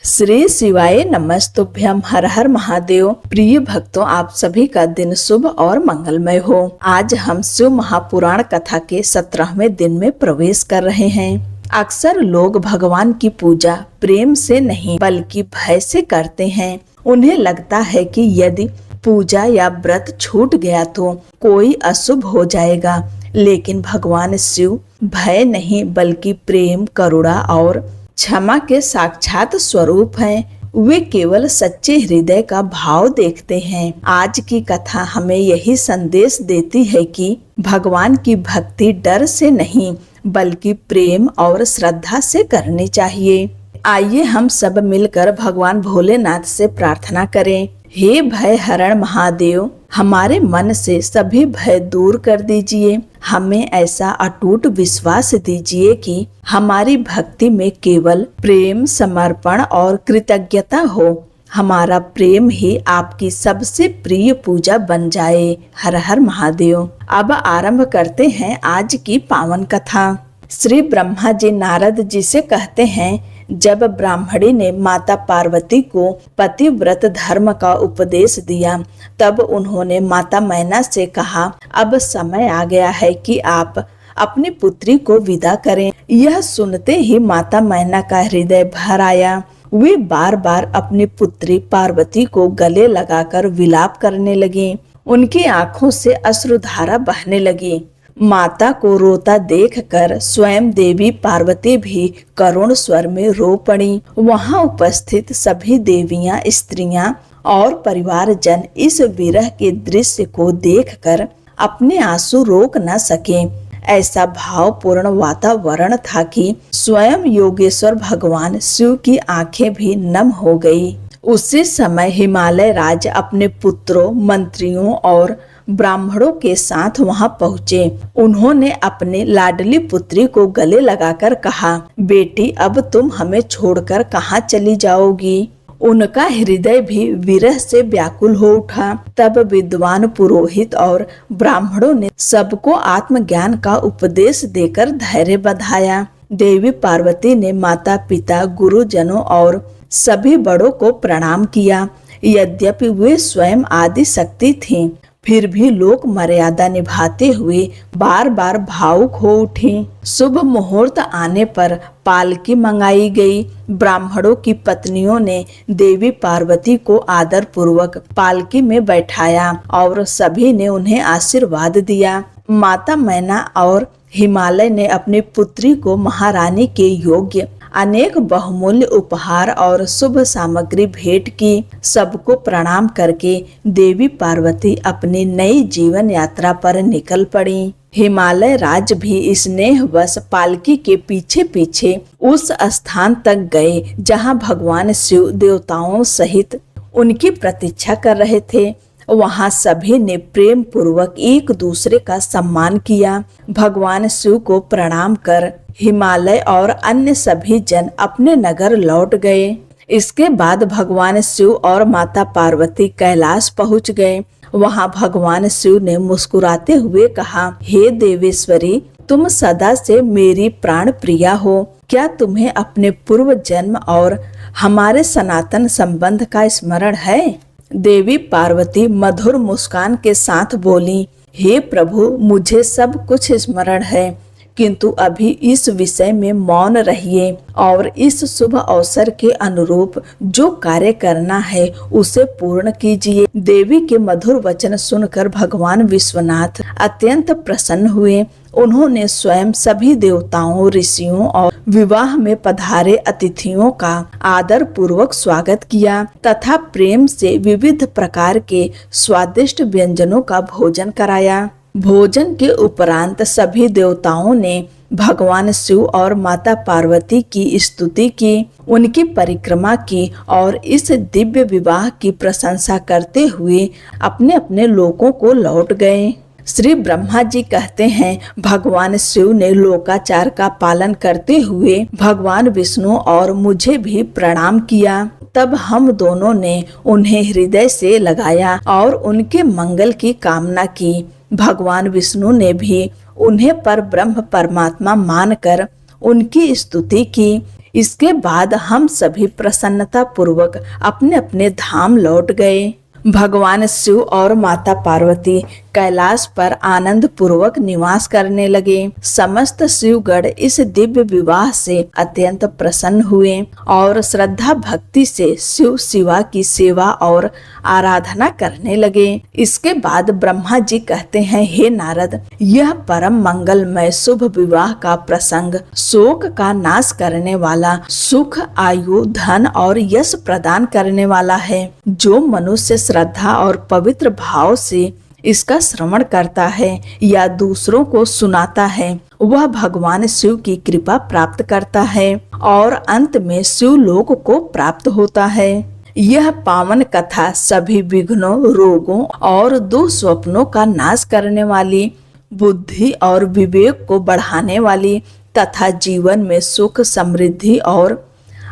श्री शिवाय नमस्तुभ्यम। हर हर महादेव। प्रिय भक्तों, आप सभी का दिन शुभ और मंगलमय हो। आज हम शिव महापुराण कथा के 17वें दिन में प्रवेश कर रहे हैं। अक्सर लोग भगवान की पूजा प्रेम से नहीं बल्कि भय से करते हैं। उन्हें लगता है कि यदि पूजा या व्रत छूट गया तो कोई अशुभ हो जाएगा, लेकिन भगवान शिव भय नहीं बल्कि प्रेम, करुणा और क्षमा के साक्षात स्वरूप हैं। वे केवल सच्चे हृदय का भाव देखते हैं। आज की कथा हमें यही संदेश देती है कि भगवान की भक्ति डर से नहीं बल्कि प्रेम और श्रद्धा से करनी चाहिए। आइए हम सब मिलकर भगवान भोलेनाथ से प्रार्थना करें। हे भय हरण महादेव, हमारे मन से सभी भय दूर कर दीजिए। हमें ऐसा अटूट विश्वास दीजिए कि हमारी भक्ति में केवल प्रेम, समर्पण और कृतज्ञता हो। हमारा प्रेम ही आपकी सबसे प्रिय पूजा बन जाए। हर हर महादेव। अब आरंभ करते हैं आज की पावन कथा। श्री ब्रह्मा जी नारद जी से कहते हैं, जब ब्राह्मणी ने माता पार्वती को पतिव्रत धर्म का उपदेश दिया, तब उन्होंने माता मैना से कहा, अब समय आ गया है कि आप अपनी पुत्री को विदा करें। यह सुनते ही माता मैना का हृदय भर आया। वे बार बार अपनी पुत्री पार्वती को गले लगाकर विलाप करने लगी। उनकी आंखों से अश्रुधारा बहने लगी। माता को रोता देखकर स्वयं देवी पार्वती भी करुण स्वर में रो पड़ी। वहां उपस्थित सभी देवियां, स्त्रियां और परिवारजन इस विरह के दृश्य को देखकर अपने आंसू रोक न सके। ऐसा भावपूर्ण वातावरण था कि स्वयं योगेश्वर भगवान शिव की आंखें भी नम हो गई। उसी समय हिमालय राज अपने पुत्रों, मंत्रियों और ब्राह्मणों के साथ वहां पहुँचे। उन्होंने अपने लाडली पुत्री को गले लगाकर कहा, बेटी अब तुम हमें छोड़कर कहाँ चली जाओगी। उनका हृदय भी विरह से व्याकुल हो उठा। तब विद्वान पुरोहित और ब्राह्मणों ने सबको आत्मज्ञान का उपदेश देकर धैर्य बंधाया। देवी पार्वती ने माता पिता, गुरुजनों और सभी बड़ों को प्रणाम किया। यद्यपि वे स्वयं आदि शक्ति थीं, फिर भी लोक मर्यादा निभाते हुए बार बार भावुक हो उठी। शुभ मुहूर्त आने पर पालकी मंगाई गई। ब्राह्मणों की पत्नियों ने देवी पार्वती को आदर पूर्वक पालकी में बैठाया और सभी ने उन्हें आशीर्वाद दिया। माता मैना और हिमालय ने अपनी पुत्री को महारानी के योग्य अनेक बहुमूल्य उपहार और शुभ सामग्री भेंट की। सबको प्रणाम करके देवी पार्वती अपनी नई जीवन यात्रा पर निकल पड़ी। हिमालय राज भी स्नेहवश पालकी के पीछे पीछे उस स्थान तक गए जहां भगवान शिव देवताओं सहित उनकी प्रतीक्षा कर रहे थे। वहां सभी ने प्रेम पूर्वक एक दूसरे का सम्मान किया। भगवान शिव को प्रणाम कर हिमालय और अन्य सभी जन अपने नगर लौट गए। इसके बाद भगवान शिव और माता पार्वती कैलाश पहुंच गए। वहां भगवान शिव ने मुस्कुराते हुए कहा, हे देवेश्वरी, तुम सदा से मेरी प्राण प्रिया हो। क्या तुम्हें अपने पूर्व जन्म और हमारे सनातन संबंध का स्मरण है? देवी पार्वती मधुर मुस्कान के साथ बोली, हे प्रभु, मुझे सब कुछ स्मरण है, किंतु अभी इस विषय में मौन रहिए और इस शुभ अवसर के अनुरूप जो कार्य करना है उसे पूर्ण कीजिए। देवी के मधुर वचन सुनकर भगवान विश्वनाथ अत्यंत प्रसन्न हुए। उन्होंने स्वयं सभी देवताओं, ऋषियों और विवाह में पधारे अतिथियों का आदर पूर्वक स्वागत किया तथा प्रेम से विविध प्रकार के स्वादिष्ट व्यंजनों का भोजन कराया। भोजन के उपरांत सभी देवताओं ने भगवान शिव और माता पार्वती की स्तुति की, उनकी परिक्रमा की और इस दिव्य विवाह की प्रशंसा करते हुए अपने अपने लोकों को लौट गए। श्री ब्रह्मा जी कहते हैं, भगवान शिव ने लोकाचार का पालन करते हुए भगवान विष्णु और मुझे भी प्रणाम किया। तब हम दोनों ने उन्हें हृदय से लगाया और उनके मंगल की कामना की। भगवान विष्णु ने भी उन्हें पर ब्रह्म परमात्मा मानकर उनकी स्तुति की। इसके बाद हम सभी प्रसन्नता पूर्वक अपने अपने धाम लौट गए। भगवान शिव और माता पार्वती कैलाश पर आनंद पूर्वक निवास करने लगे। समस्त शिवगढ़ इस दिव्य विवाह से अत्यंत प्रसन्न हुए और श्रद्धा भक्ति से शिव शिवा की सेवा और आराधना करने लगे। इसके बाद ब्रह्मा जी कहते हैं, हे नारद, यह परम मंगलमय शुभ विवाह का प्रसंग शोक का नाश करने वाला, सुख, आयु, धन और यश प्रदान करने वाला है। जो मनुष्य श्रद्धा और पवित्र भाव से इसका श्रवण करता है या दूसरों को सुनाता है, वह भगवान शिव की कृपा प्राप्त करता है और अंत में शिवलोक को प्राप्त होता है। यह पावन कथा सभी विघ्नों, रोगों और दुस्वप्नों का नाश करने वाली, बुद्धि और विवेक को बढ़ाने वाली तथा जीवन में सुख, समृद्धि और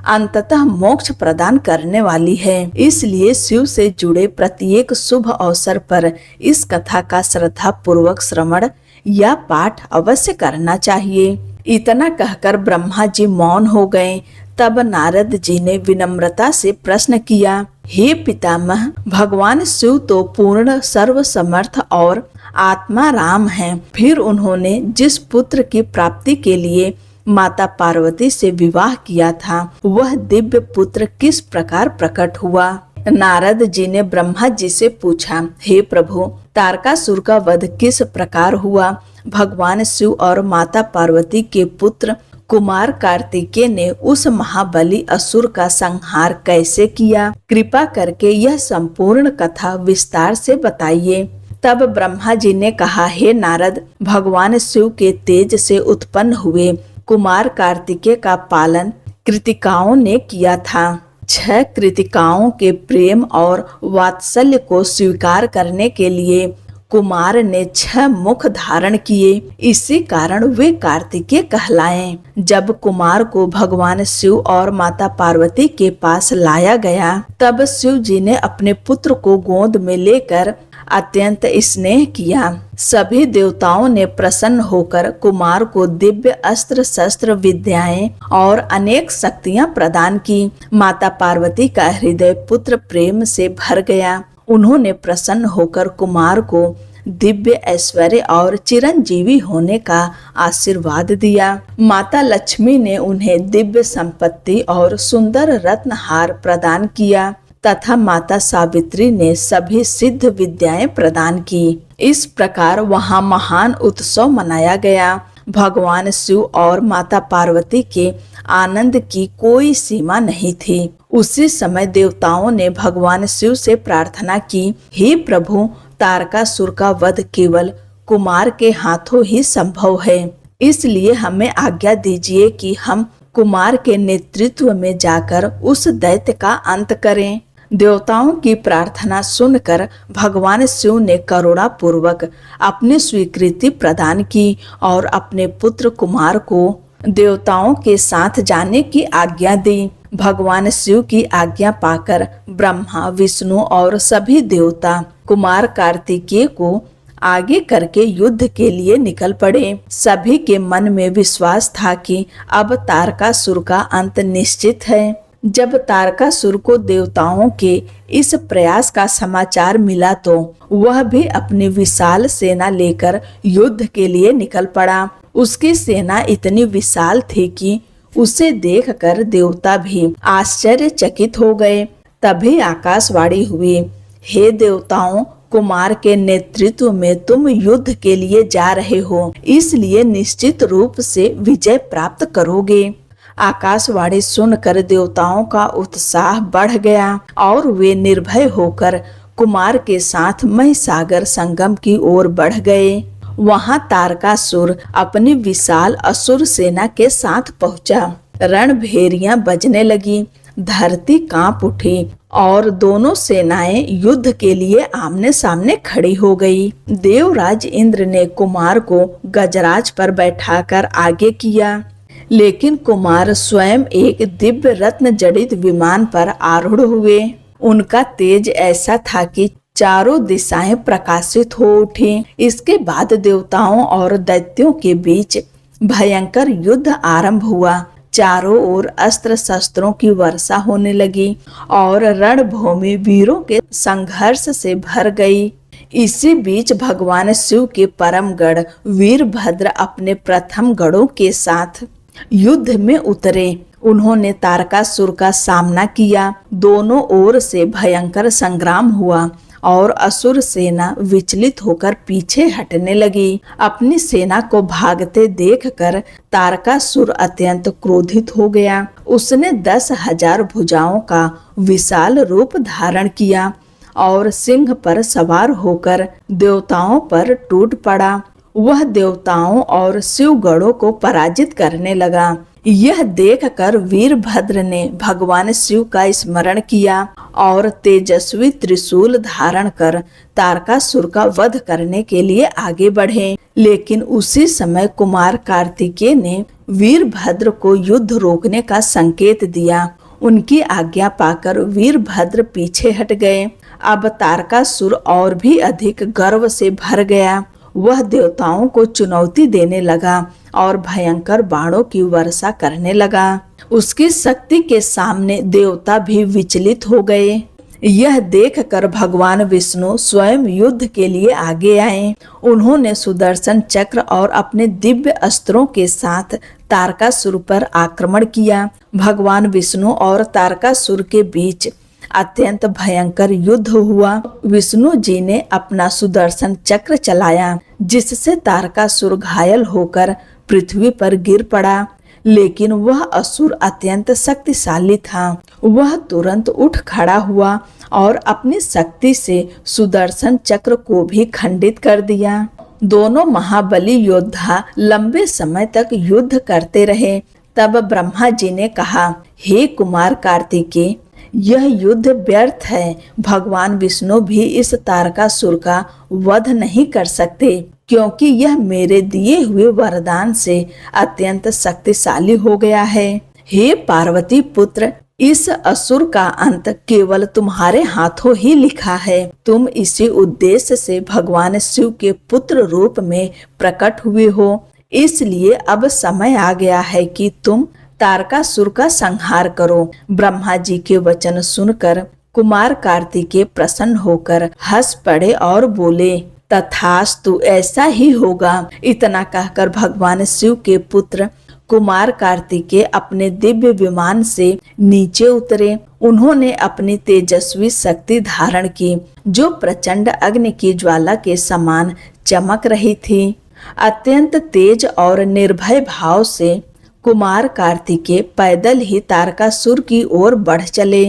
अंततः मोक्ष प्रदान करने वाली है। इसलिए शिव से जुड़े प्रत्येक शुभ अवसर पर इस कथा का श्रद्धा पूर्वक श्रवण या पाठ अवश्य करना चाहिए। इतना कहकर ब्रह्मा जी मौन हो गए। तब नारद जी ने विनम्रता से प्रश्न किया, हे पितामह, भगवान शिव तो पूर्ण सर्व समर्थ और आत्मा राम हैं। फिर उन्होंने जिस पुत्र की प्राप्ति के लिए माता पार्वती से विवाह किया था, वह दिव्य पुत्र किस प्रकार प्रकट हुआ? नारद जी ने ब्रह्मा जी से पूछा, हे प्रभु, तारकासुर का वध किस प्रकार हुआ? भगवान शिव और माता पार्वती के पुत्र कुमार कार्तिकेय ने उस महाबली असुर का संहार कैसे किया? कृपा करके यह संपूर्ण कथा विस्तार से बताइए। तब ब्रह्मा जी ने कहा, हे नारद, भगवान शिव के तेज से उत्पन्न हुए कुमार कार्तिकेय का पालन कृतिकाओं ने किया था। 6 कृतिकाओं के प्रेम और वात्सल्य को स्वीकार करने के लिए कुमार ने 6 मुख धारण किए। इसी कारण वे कार्तिकेय कहलाए। जब कुमार को भगवान शिव और माता पार्वती के पास लाया गया, तब शिव जी ने अपने पुत्र को गोद में लेकर अत्यंत स्नेह किया। सभी देवताओं ने प्रसन्न होकर कुमार को दिव्य अस्त्र शस्त्र विद्याएं और अनेक शक्तियां प्रदान की। माता पार्वती का हृदय पुत्र प्रेम से भर गया। उन्होंने प्रसन्न होकर कुमार को दिव्य ऐश्वर्य और चिरंजीवी होने का आशीर्वाद दिया। माता लक्ष्मी ने उन्हें दिव्य संपत्ति और सुंदर रत्नहार प्रदान किया तथा माता सावित्री ने सभी सिद्ध विद्याएं प्रदान की। इस प्रकार वहां महान उत्सव मनाया गया। भगवान शिव और माता पार्वती के आनंद की कोई सीमा नहीं थी। उसी समय देवताओं ने भगवान शिव से प्रार्थना की, हे प्रभु, तारकासुर का वध केवल कुमार के हाथों ही संभव है। इसलिए हमें आज्ञा दीजिए कि हम कुमार के नेतृत्व में जाकर उस दैत्य का अंत करें। देवताओं की प्रार्थना सुनकर भगवान शिव ने करुणा पूर्वक अपनी स्वीकृति प्रदान की और अपने पुत्र कुमार को देवताओं के साथ जाने की आज्ञा दी। भगवान शिव की आज्ञा पाकर ब्रह्मा, विष्णु और सभी देवता कुमार कार्तिकेय को आगे करके युद्ध के लिए निकल पड़े। सभी के मन में विश्वास था कि अब तारकासुर का अंत निश्चित है। जब तारकासुर को देवताओं के इस प्रयास का समाचार मिला तो वह भी अपनी विशाल सेना लेकर युद्ध के लिए निकल पड़ा। उसकी सेना इतनी विशाल थी कि उसे देखकर देवता भी आश्चर्यचकित हो गए। तभी आकाशवाणी हुई, हे देवताओं, कुमार के नेतृत्व में तुम युद्ध के लिए जा रहे हो, इसलिए निश्चित रूप से विजय प्राप्त करोगे। आकाशवाणी सुनकर देवताओं का उत्साह बढ़ गया और वे निर्भय होकर कुमार के साथ महिसागर संगम की ओर बढ़ गए। वहां तारकासुर अपनी विशाल असुर सेना के साथ पहुंचा। रणभेरियां बजने लगी, धरती कांप उठी और दोनों सेनाएं युद्ध के लिए आमने सामने खड़ी हो गई। देवराज इंद्र ने कुमार को गजराज पर बैठाकर आगे किया, लेकिन कुमार स्वयं एक दिव्य रत्न जड़ित विमान पर आरूढ़ हुए। उनका तेज ऐसा था कि चारों दिशाएं प्रकाशित हो उठी। इसके बाद देवताओं और दैत्यों के बीच भयंकर युद्ध आरंभ हुआ। चारों ओर अस्त्र शस्त्रों की वर्षा होने लगी और रणभूमि वीरों के संघर्ष से भर गई। इसी बीच भगवान शिव के परम गढ़ वीरभद्र अपने प्रथम गढ़ों के साथ युद्ध में उतरे। उन्होंने तारकासुर का सामना किया। दोनों ओर से भयंकर संग्राम हुआ और असुर सेना विचलित होकर पीछे हटने लगी। अपनी सेना को भागते देखकर तारकासुर अत्यंत क्रोधित हो गया। उसने 10,000 भुजाओं का विशाल रूप धारण किया और सिंह पर सवार होकर देवताओं पर टूट पड़ा। वह देवताओं और शिवगणों को पराजित करने लगा। यह देखकर वीरभद्र ने भगवान शिव का स्मरण किया और तेजस्वी त्रिशूल धारण कर तारकासुर का वध करने के लिए आगे बढ़े। लेकिन उसी समय कुमार कार्तिकेय ने वीरभद्र को युद्ध रोकने का संकेत दिया। उनकी आज्ञा पाकर वीरभद्र पीछे हट गए। अब तारकासुर और भी अधिक गर्व से भर गया। वह देवताओं को चुनौती देने लगा और भयंकर बाणों की वर्षा करने लगा। उसकी शक्ति के सामने देवता भी विचलित हो गए। यह देखकर भगवान विष्णु स्वयं युद्ध के लिए आगे आए। उन्होंने सुदर्शन चक्र और अपने दिव्य अस्त्रों के साथ तारकासुर पर आक्रमण किया। भगवान विष्णु और तारकासुर के बीच अत्यंत भयंकर युद्ध हुआ। विष्णु जी ने अपना सुदर्शन चक्र चलाया, जिससे तारकासुर घायल होकर पृथ्वी पर गिर पड़ा। लेकिन वह असुर अत्यंत शक्तिशाली था। वह तुरंत उठ खड़ा हुआ और अपनी शक्ति से सुदर्शन चक्र को भी खंडित कर दिया। दोनों महाबली योद्धा लंबे समय तक युद्ध करते रहे। तब ब्रह्मा जी ने कहा, हे कुमार कार्तिकेय, यह युद्ध व्यर्थ है। भगवान विष्णु भी इस तारकासुर का वध नहीं कर सकते, क्योंकि यह मेरे दिए हुए वरदान से अत्यंत शक्तिशाली हो गया है। हे पार्वती पुत्र, इस असुर का अंत केवल तुम्हारे हाथों ही लिखा है। तुम इसी उद्देश्य से भगवान शिव के पुत्र रूप में प्रकट हुए हो। इसलिए अब समय आ गया है कि तुम तारकासुर का संहार करो। ब्रह्मा जी के वचन सुनकर कुमार कार्तिकेय प्रसन्न होकर हंस पड़े और बोले, तथास्तु, ऐसा ही होगा। इतना कहकर भगवान शिव के पुत्र कुमार कार्तिकेय अपने दिव्य विमान से नीचे उतरे। उन्होंने अपनी तेजस्वी शक्ति धारण की, जो प्रचंड अग्नि की ज्वाला के समान चमक रही थी। अत्यंत तेज और निर्भय भाव से कुमार कार्तिकेय पैदल ही तारकासुर की ओर बढ़ चले।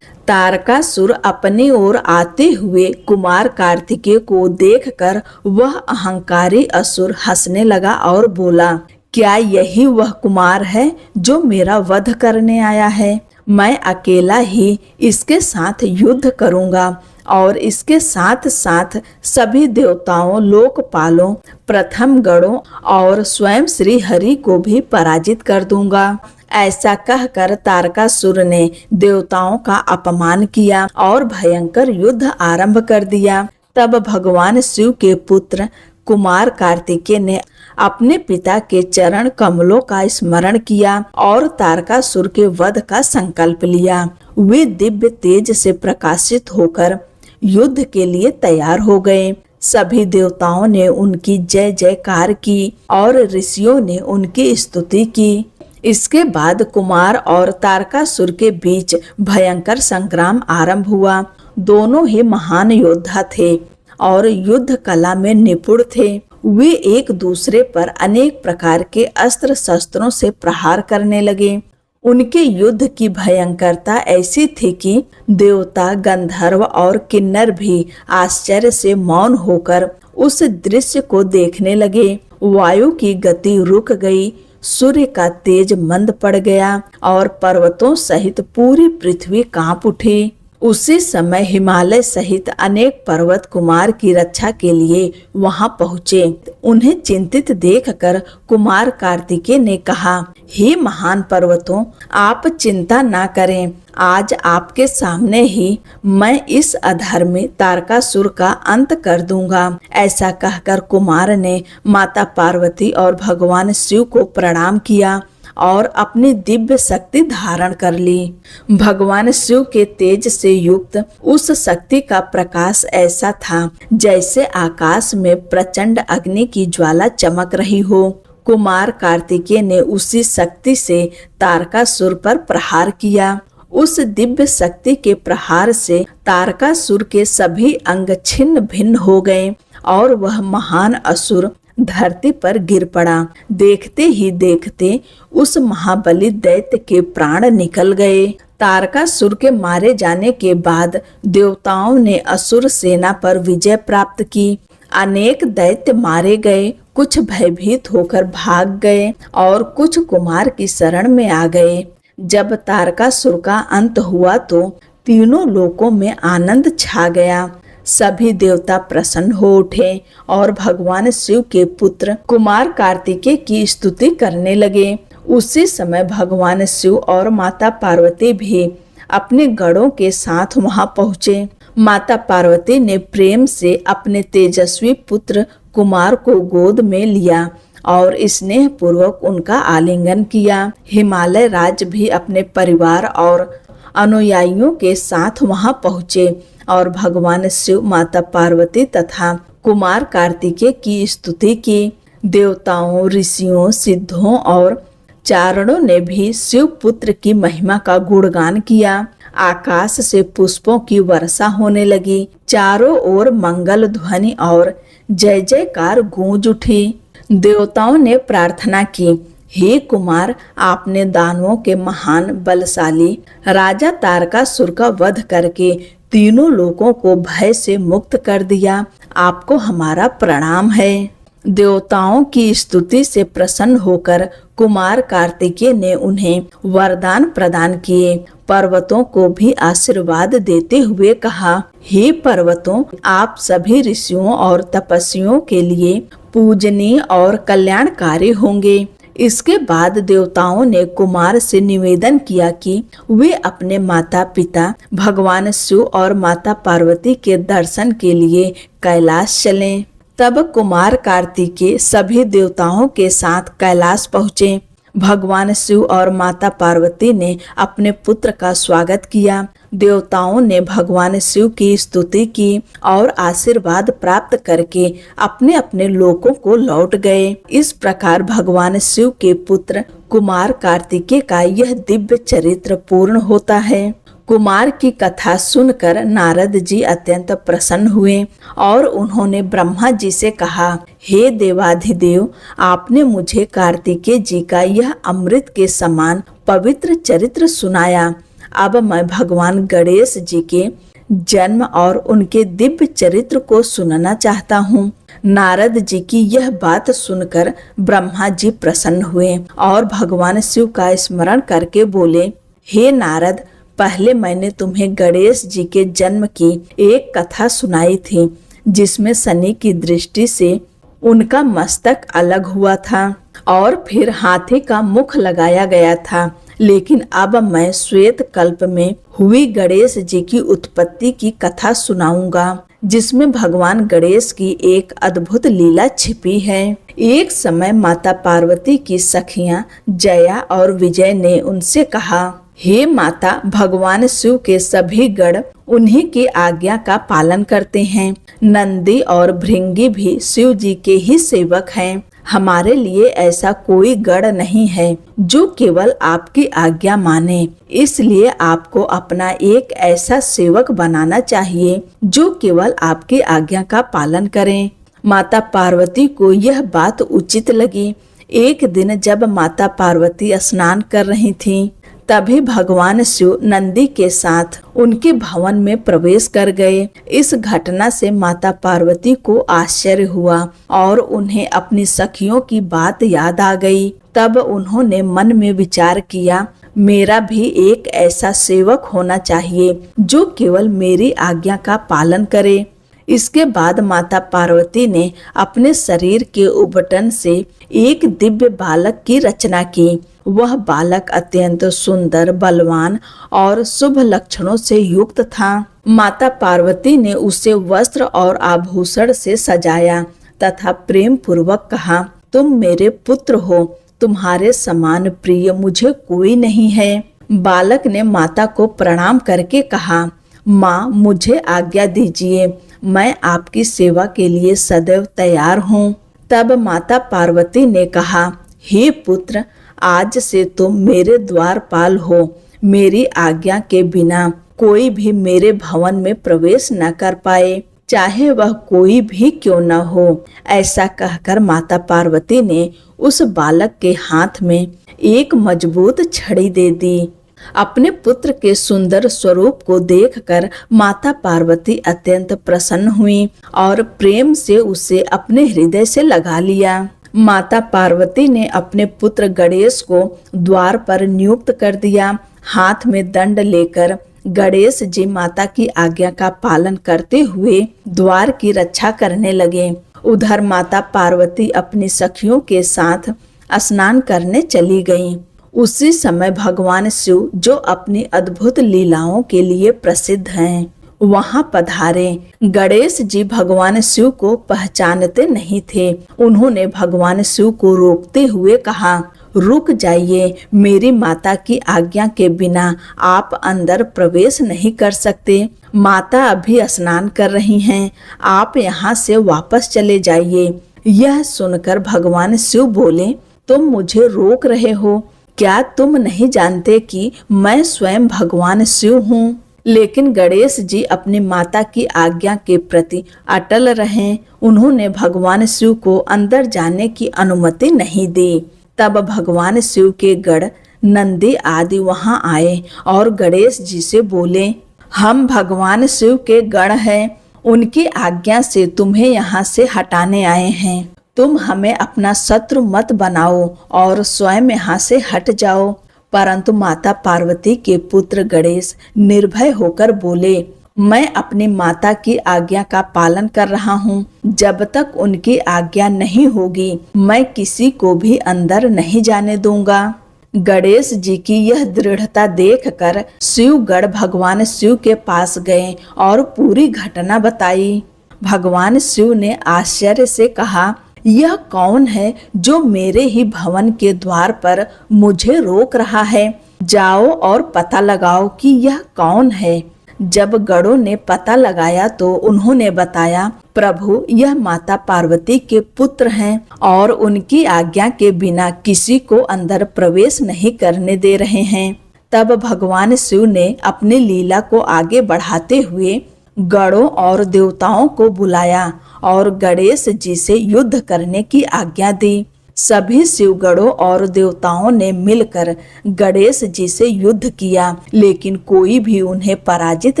तारकासुर अपनी ओर आते हुए कुमार कार्तिकेय को देखकर वह अहंकारी असुर हंसने लगा और बोला, क्या यही वह कुमार है जो मेरा वध करने आया है? मैं अकेला ही इसके साथ युद्ध करूंगा और इसके साथ साथ सभी देवताओं, लोकपालों, प्रथम गणों और स्वयं श्री हरि को भी पराजित कर दूंगा। ऐसा कहकर तारकासुर ने देवताओं का अपमान किया और भयंकर युद्ध आरंभ कर दिया। तब भगवान शिव के पुत्र कुमार कार्तिकेय ने अपने पिता के चरण कमलों का स्मरण किया और तारकासुर के वध का संकल्प लिया। वे दिव्य तेज से प्रकाशित होकर युद्ध के लिए तैयार हो गए। सभी देवताओं ने उनकी जय जयकार की और ऋषियों ने उनकी स्तुति की। इसके बाद कुमार और तारकासुर के बीच भयंकर संग्राम आरंभ हुआ। दोनों ही महान योद्धा थे और युद्ध कला में निपुण थे। वे एक दूसरे पर अनेक प्रकार के अस्त्र शस्त्रों से प्रहार करने लगे। उनके युद्ध की भयंकरता ऐसी थी कि देवता, गंधर्व और किन्नर भी आश्चर्य से मौन होकर उस दृश्य को देखने लगे। वायु की गति रुक गई, सूर्य का तेज मंद पड़ गया और पर्वतों सहित पूरी पृथ्वी कांप उठी। उसी समय हिमालय सहित अनेक पर्वत कुमार की रक्षा के लिए वहां पहुँचे। उन्हें चिंतित देखकर कुमार कार्तिकेय ने कहा, हे महान पर्वतों, आप चिंता ना करें। आज आपके सामने ही मैं इस अधर्मी तारकासुर का अंत कर दूंगा। ऐसा कहकर कुमार ने माता पार्वती और भगवान शिव को प्रणाम किया और अपनी दिव्य शक्ति धारण कर ली। भगवान शिव के तेज से युक्त उस शक्ति का प्रकाश ऐसा था जैसे आकाश में प्रचंड अग्नि की ज्वाला चमक रही हो। कुमार कार्तिकेय ने उसी शक्ति से तारकासुर पर प्रहार किया। उस दिव्य शक्ति के प्रहार से तारकासुर के सभी अंग छिन्न भिन्न हो गए और वह महान असुर धरती पर गिर पड़ा। देखते ही देखते उस महाबली दैत्य के प्राण निकल गए। तारकासुर के मारे जाने के बाद देवताओं ने असुर सेना पर विजय प्राप्त की। अनेक दैत्य मारे गए, कुछ भयभीत होकर भाग गए और कुछ कुमार की शरण में आ गए। जब तारकासुर का अंत हुआ तो तीनों लोकों में आनंद छा गया। सभी देवता प्रसन्न हो उठे और भगवान शिव के पुत्र कुमार कार्तिकेय की स्तुति करने लगे। उसी समय भगवान शिव और माता पार्वती भी अपने गणों के साथ वहां पहुँचे। माता पार्वती ने प्रेम से अपने तेजस्वी पुत्र कुमार को गोद में लिया और स्नेह पूर्वक उनका आलिंगन किया। हिमालय राज भी अपने परिवार और अनुयायियों के साथ वहां पहुँचे और भगवान शिव, माता पार्वती तथा कुमार कार्तिकेय की स्तुति की। देवताओं, ऋषियों, सिद्धों और चारणों ने भी शिव पुत्र की महिमा का गुणगान किया। आकाश से पुष्पों की वर्षा होने लगी। चारों ओर मंगल ध्वनि और जय जयकार गूंज उठी। देवताओं ने प्रार्थना की, हे कुमार, आपने दानवों के महान बलशाली राजा तारकासुर का वध करके तीनों लोगों को भय से मुक्त कर दिया। आपको हमारा प्रणाम है। देवताओं की स्तुति से प्रसन्न होकर कुमार कार्तिकेय ने उन्हें वरदान प्रदान किए। पर्वतों को भी आशीर्वाद देते हुए कहा, हे पर्वतों, आप सभी ऋषियों और तपस्वियों के लिए पूजनीय और कल्याणकारी होंगे। इसके बाद देवताओं ने कुमार से निवेदन किया कि वे अपने माता पिता भगवान शिव और माता पार्वती के दर्शन के लिए कैलाश चलें। तब कुमार कार्तिकेय सभी देवताओं के साथ कैलाश पहुँचे। भगवान शिव और माता पार्वती ने अपने पुत्र का स्वागत किया। देवताओं ने भगवान शिव की स्तुति की और आशीर्वाद प्राप्त करके अपने अपने लोकों को लौट गए। इस प्रकार भगवान शिव के पुत्र कुमार कार्तिकेय का यह दिव्य चरित्र पूर्ण होता है। कुमार की कथा सुनकर नारद जी अत्यंत प्रसन्न हुए और उन्होंने ब्रह्मा जी से कहा, हे देवाधिदेव, आपने मुझे कार्तिकेय जी का यह अमृत के समान पवित्र चरित्र सुनाया। अब मैं भगवान गणेश जी के जन्म और उनके दिव्य चरित्र को सुनना चाहता हूँ। नारद जी की यह बात सुनकर ब्रह्मा जी प्रसन्न हुए और भगवान शिव का स्मरण करके बोले, हे नारद, पहले मैंने तुम्हें गणेश जी के जन्म की एक कथा सुनाई थी जिसमें शनि की दृष्टि से उनका मस्तक अलग हुआ था और फिर हाथी का मुख लगाया गया था। लेकिन अब मैं श्वेत कल्प में हुई गणेश जी की उत्पत्ति की कथा सुनाऊंगा जिसमें भगवान गणेश की एक अद्भुत लीला छिपी है। एक समय माता पार्वती की सखियां जया और विजय ने उनसे कहा, हे माता, भगवान शिव के सभी गण उन्हीं की आज्ञा का पालन करते हैं। नंदी और भृंगी भी शिव जी के ही सेवक हैं। हमारे लिए ऐसा कोई गण नहीं है जो केवल आपकी आज्ञा माने। इसलिए आपको अपना एक ऐसा सेवक बनाना चाहिए जो केवल आपकी आज्ञा का पालन करे। माता पार्वती को यह बात उचित लगी। एक दिन जब माता पार्वती स्नान कर रही थीं, तभी भगवान शिव नंदी के साथ उनके भवन में प्रवेश कर गए। इस घटना से माता पार्वती को आश्चर्य हुआ और उन्हें अपनी सखियों की बात याद आ गई। तब उन्होंने मन में विचार किया, मेरा भी एक ऐसा सेवक होना चाहिए जो केवल मेरी आज्ञा का पालन करे। इसके बाद माता पार्वती ने अपने शरीर के उबटन से एक दिव्य बालक की रचना की। वह बालक अत्यंत सुंदर, बलवान और शुभ लक्षणों से युक्त था। माता पार्वती ने उसे वस्त्र और आभूषण से सजाया तथा प्रेम पूर्वक कहा, तुम मेरे पुत्र हो, तुम्हारे समान प्रिय मुझे कोई नहीं है। बालक ने माता को प्रणाम करके कहा, माँ मुझे आज्ञा दीजिए, मैं आपकी सेवा के लिए सदैव तैयार हूँ। तब माता पार्वती ने कहा, हे पुत्र, आज से तुम मेरे द्वारपाल हो। मेरी आज्ञा के बिना कोई भी मेरे भवन में प्रवेश न कर पाए, चाहे वह कोई भी क्यों न हो। ऐसा कहकर माता पार्वती ने उस बालक के हाथ में एक मजबूत छड़ी दे दी। अपने पुत्र के सुंदर स्वरूप को देखकर माता पार्वती अत्यंत प्रसन्न हुई और प्रेम से उसे अपने हृदय से लगा लिया। माता पार्वती ने अपने पुत्र गणेश को द्वार पर नियुक्त कर दिया। हाथ में दंड लेकर गणेश जी माता की आज्ञा का पालन करते हुए द्वार की रक्षा करने लगे। उधर माता पार्वती अपनी सखियों के साथ स्नान करने चली गईं। उसी समय भगवान शिव, जो अपनी अद्भुत लीलाओं के लिए प्रसिद्ध हैं, वहां पधारे। गणेश जी भगवान शिव को पहचानते नहीं थे। उन्होंने भगवान शिव को रोकते हुए कहा, रुक जाइए, मेरी माता की आज्ञा के बिना आप अंदर प्रवेश नहीं कर सकते। माता अभी स्नान कर रही हैं, आप यहाँ से वापस चले जाइए। यह सुनकर भगवान शिव बोले, तुम मुझे रोक रहे हो? क्या तुम नहीं जानते कि मैं स्वयं भगवान शिव हूँ? लेकिन गणेश जी अपनी माता की आज्ञा के प्रति अटल रहे। उन्होंने भगवान शिव को अंदर जाने की अनुमति नहीं दी। तब भगवान शिव के गण नंदी आदि वहां आए और गणेश जी से बोले, हम भगवान शिव के गण हैं, उनकी आज्ञा से तुम्हें यहाँ से हटाने आए हैं। तुम हमें अपना शत्रु मत बनाओ और स्वयं यहाँ से हट जाओ। परंतु माता पार्वती के पुत्र गणेश निर्भय होकर बोले, मैं अपनी माता की आज्ञा का पालन कर रहा हूँ। जब तक उनकी आज्ञा नहीं होगी, मैं किसी को भी अंदर नहीं जाने दूंगा। गणेश जी की यह दृढ़ता देखकर शिवगण भगवान शिव के पास गए और पूरी घटना बताई। भगवान शिव ने आश्चर्य से कहा, यह कौन है जो मेरे ही भवन के द्वार पर मुझे रोक रहा है? जाओ और पता लगाओ कि यह कौन है। जब गणों ने पता लगाया तो उन्होंने बताया, प्रभु, यह माता पार्वती के पुत्र हैं और उनकी आज्ञा के बिना किसी को अंदर प्रवेश नहीं करने दे रहे हैं। तब भगवान शिव ने अपनी लीला को आगे बढ़ाते हुए गणों और देवताओं को बुलाया और गणेश जी से युद्ध करने की आज्ञा दी। सभी शिवगणों और देवताओं ने मिलकर गणेश जी से युद्ध किया, लेकिन कोई भी उन्हें पराजित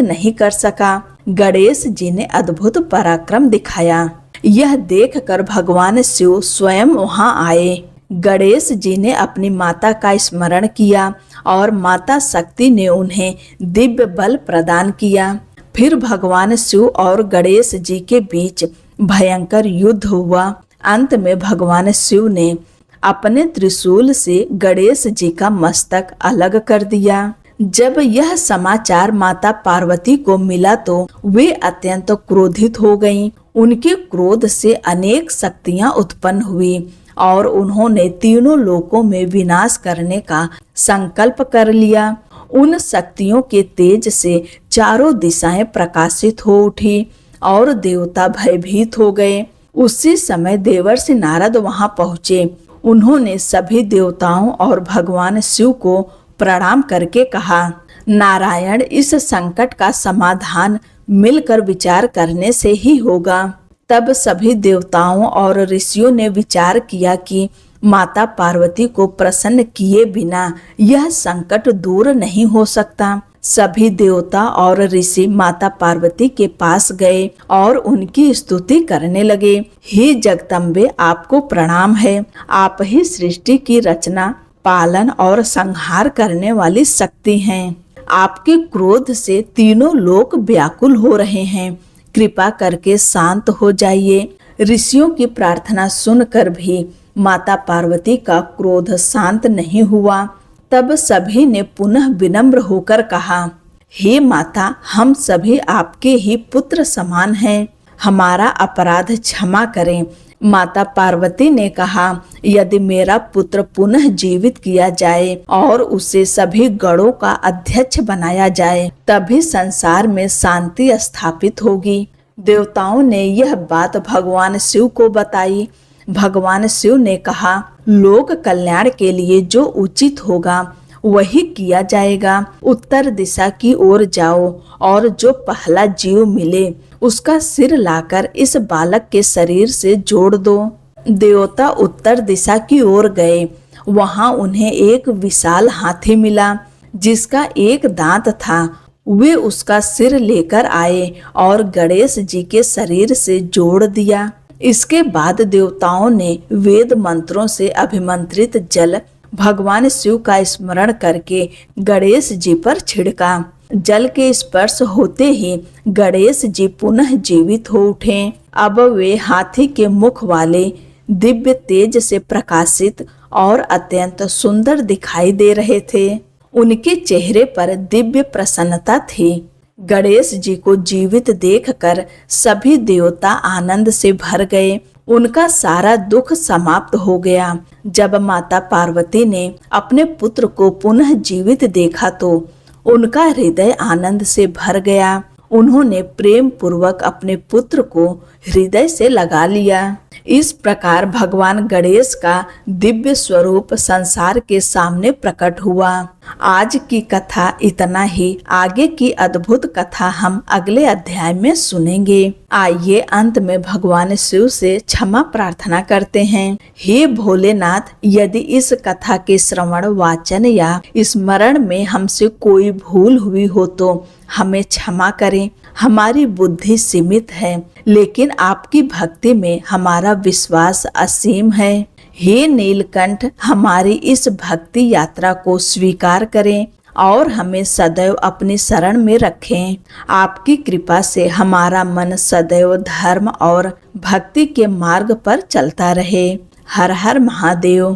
नहीं कर सका। गणेश जी ने अद्भुत पराक्रम दिखाया। यह देखकर भगवान शिव स्वयं वहां आए। गणेश जी ने अपनी माता का स्मरण किया और माता शक्ति ने उन्हें दिव्य बल प्रदान किया। फिर भगवान शिव और गणेश जी के बीच भयंकर युद्ध हुआ। अंत में भगवान शिव ने अपने त्रिशूल से गणेश जी का मस्तक अलग कर दिया। जब यह समाचार माता पार्वती को मिला तो वे अत्यंत क्रोधित हो गईं। उनके क्रोध से अनेक शक्तियां उत्पन्न हुई और उन्होंने तीनों लोकों में विनाश करने का संकल्प कर लिया। उन शक्तियों के तेज से चारों दिशाएं प्रकाशित हो उठी और देवता भयभीत हो गए। उसी समय देवर्षि नारद वहां पहुंचे। उन्होंने सभी देवताओं और भगवान शिव को प्रणाम करके कहा, नारायण, इस संकट का समाधान मिलकर विचार करने से ही होगा। तब सभी देवताओं और ऋषियों ने विचार किया कि माता पार्वती को प्रसन्न किए बिना यह संकट दूर नहीं हो सकता। सभी देवता और ऋषि माता पार्वती के पास गए और उनकी स्तुति करने लगे। हे जगदम्बे, आपको प्रणाम है। आप ही सृष्टि की रचना, पालन और संहार करने वाली शक्ति हैं। आपके क्रोध से तीनों लोक व्याकुल हो रहे हैं। कृपा करके शांत हो जाइए। ऋषियों की प्रार्थना सुनकर भी माता पार्वती का क्रोध शांत नहीं हुआ। तब सभी ने पुनः विनम्र होकर कहा, हे माता, हम सभी आपके ही पुत्र समान हैं, हमारा अपराध क्षमा करें। माता पार्वती ने कहा, यदि मेरा पुत्र पुनः जीवित किया जाए और उसे सभी गणों का अध्यक्ष बनाया जाए, तभी संसार में शांति स्थापित होगी। देवताओं ने यह बात भगवान शिव को बताई। भगवान शिव ने कहा, लोक कल्याण के लिए जो उचित होगा वही किया जाएगा। उत्तर दिशा की ओर जाओ और जो पहला जीव मिले उसका सिर लाकर इस बालक के शरीर से जोड़ दो। देवता उत्तर दिशा की ओर गए। वहां उन्हें एक विशाल हाथी मिला जिसका एक दांत था। वे उसका सिर लेकर आए और गणेश जी के शरीर से जोड़ दिया। इसके बाद देवताओं ने वेद मंत्रों से अभिमंत्रित जल भगवान शिव का स्मरण करके गणेश जी पर छिड़का। जल के स्पर्श होते ही गणेश जी पुनः जीवित हो उठे। अब वे हाथी के मुख वाले दिव्य तेज से प्रकाशित और अत्यंत सुंदर दिखाई दे रहे थे। उनके चेहरे पर दिव्य प्रसन्नता थी। गणेश जी को जीवित देखकर सभी देवता आनंद से भर गए। उनका सारा दुख समाप्त हो गया। जब माता पार्वती ने अपने पुत्र को पुनः जीवित देखा तो उनका हृदय आनंद से भर गया। उन्होंने प्रेम पूर्वक अपने पुत्र को हृदय से लगा लिया। इस प्रकार भगवान गणेश का दिव्य स्वरूप संसार के सामने प्रकट हुआ। आज की कथा इतना ही। आगे की अद्भुत कथा हम अगले अध्याय में सुनेंगे। आइए अंत में भगवान शिव से क्षमा प्रार्थना करते हैं। हे भोलेनाथ, यदि इस कथा के श्रवण, वाचन या स्मरण में हमसे कोई भूल हुई हो तो हमें क्षमा करें। हमारी बुद्धि सीमित है, लेकिन आपकी भक्ति में हमारा विश्वास असीम है। हे नीलकंठ, हमारी इस भक्ति यात्रा को स्वीकार करें और हमें सदैव अपनी शरण में रखें। आपकी कृपा से हमारा मन सदैव धर्म और भक्ति के मार्ग पर चलता रहे। हर हर महादेव।